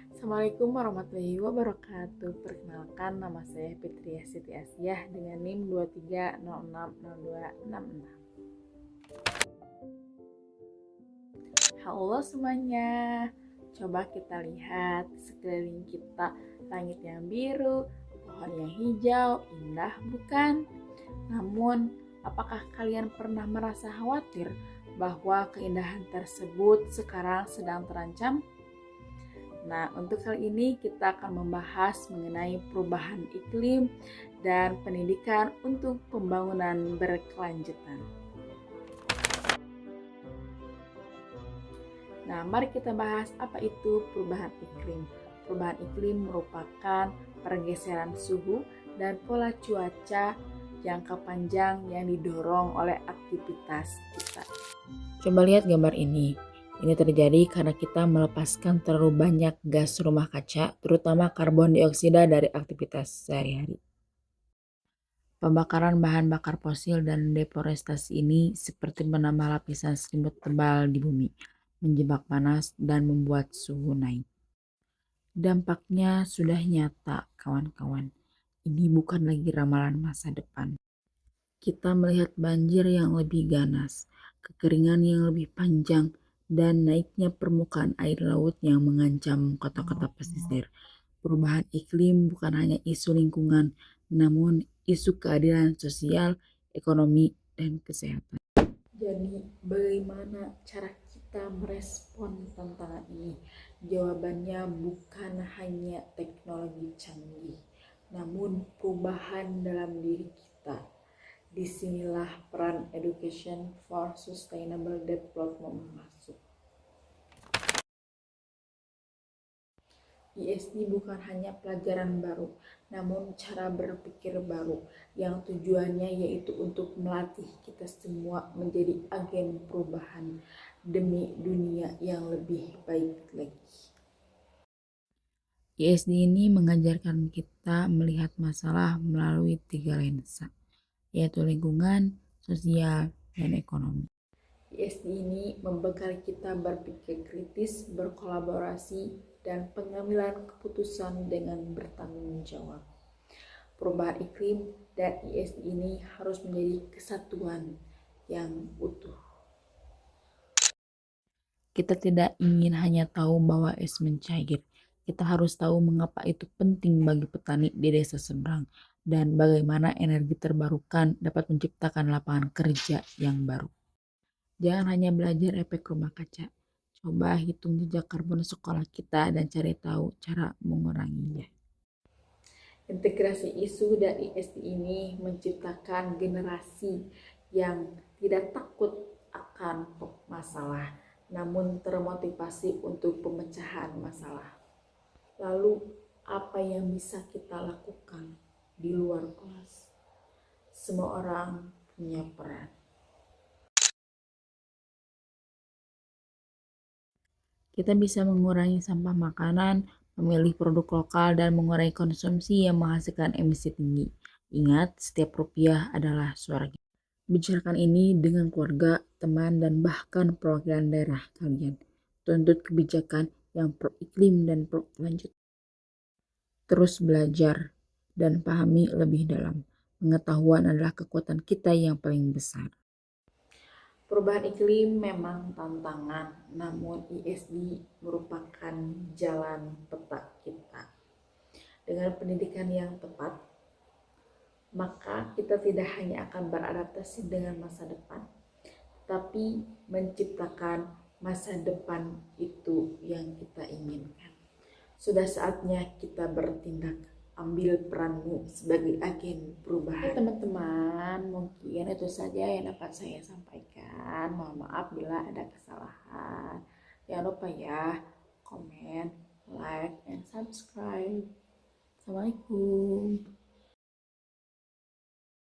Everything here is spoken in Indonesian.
Assalamualaikum warahmatullahi wabarakatuh. Perkenalkan, nama saya Fitria Siti Asyah dengan NIM 23060266. Halo semuanya. Coba kita lihat sekeliling kita, langit yang biru, pohon yang hijau, indah bukan? Namun, apakah kalian pernah merasa khawatir bahwa keindahan tersebut sekarang sedang terancam? Nah, untuk kali ini kita akan membahas mengenai perubahan iklim dan pendidikan untuk pembangunan berkelanjutan. Nah, mari kita bahas apa itu perubahan iklim. Perubahan iklim merupakan pergeseran suhu dan pola cuaca jangka panjang yang didorong oleh aktivitas kita. Coba lihat gambar ini. Ini terjadi karena kita melepaskan terlalu banyak gas rumah kaca, terutama karbon dioksida dari aktivitas sehari-hari. Pembakaran bahan bakar fosil dan deforestasi ini seperti menambah lapisan selimut tebal di bumi, menjebak panas dan membuat suhu naik. Dampaknya sudah nyata, kawan-kawan. Ini bukan lagi ramalan masa depan. Kita melihat banjir yang lebih ganas, kekeringan yang lebih panjang, dan naiknya permukaan air laut yang mengancam kota-kota pesisir. Perubahan iklim bukan hanya isu lingkungan, namun isu keadilan sosial, ekonomi, dan kesehatan. Jadi, bagaimana cara kita merespon tantangan ini? Jawabannya bukan hanya teknologi canggih, namun perubahan dalam diri kita. Disinilah peran Education for Sustainable Development masuk. ESD bukan hanya pelajaran baru, namun cara berpikir baru yang tujuannya yaitu untuk melatih kita semua menjadi agen perubahan demi dunia yang lebih baik lagi. ESD ini mengajarkan kita melihat masalah melalui 3 lensa, yaitu lingkungan, sosial, dan ekonomi. ESD ini membekali kita berpikir kritis, berkolaborasi, dan pengambilan keputusan dengan bertanggung jawab. Perubahan iklim dan ESD ini harus menjadi kesatuan yang utuh. Kita tidak ingin hanya tahu bahwa es mencair. Kita harus tahu mengapa itu penting bagi petani di desa seberang dan bagaimana energi terbarukan dapat menciptakan lapangan kerja yang baru. Jangan hanya belajar efek rumah kaca. Coba hitung jejak karbon sekolah kita dan cari tahu cara menguranginya. Integrasi isu dan ESD ini menciptakan generasi yang tidak takut akan masalah, namun termotivasi untuk pemecahan masalah. Lalu, apa yang bisa kita lakukan di luar kelas? Semua orang punya peran. Kita bisa mengurangi sampah makanan, memilih produk lokal, dan mengurangi konsumsi yang menghasilkan emisi tinggi. Ingat, setiap rupiah adalah suara kita. Bicarakan ini dengan keluarga, teman, dan bahkan perwakilan daerah kalian. Tuntut kebijakan yang pro iklim dan pro lanjut. Terus belajar dan pahami lebih dalam. Pengetahuan adalah kekuatan kita yang paling besar. Perubahan iklim memang tantangan, namun ESD merupakan jalan peta kita. Dengan pendidikan yang tepat, maka kita tidak hanya akan beradaptasi dengan masa depan, tapi menciptakan masa depan itu yang kita inginkan. Sudah saatnya kita bertindak. Ambil peranmu sebagai agen perubahan. Teman-teman, mungkin itu saja yang dapat saya sampaikan. Mohon maaf bila ada kesalahan. Jangan lupa ya, komen, like, and subscribe. Assalamualaikum.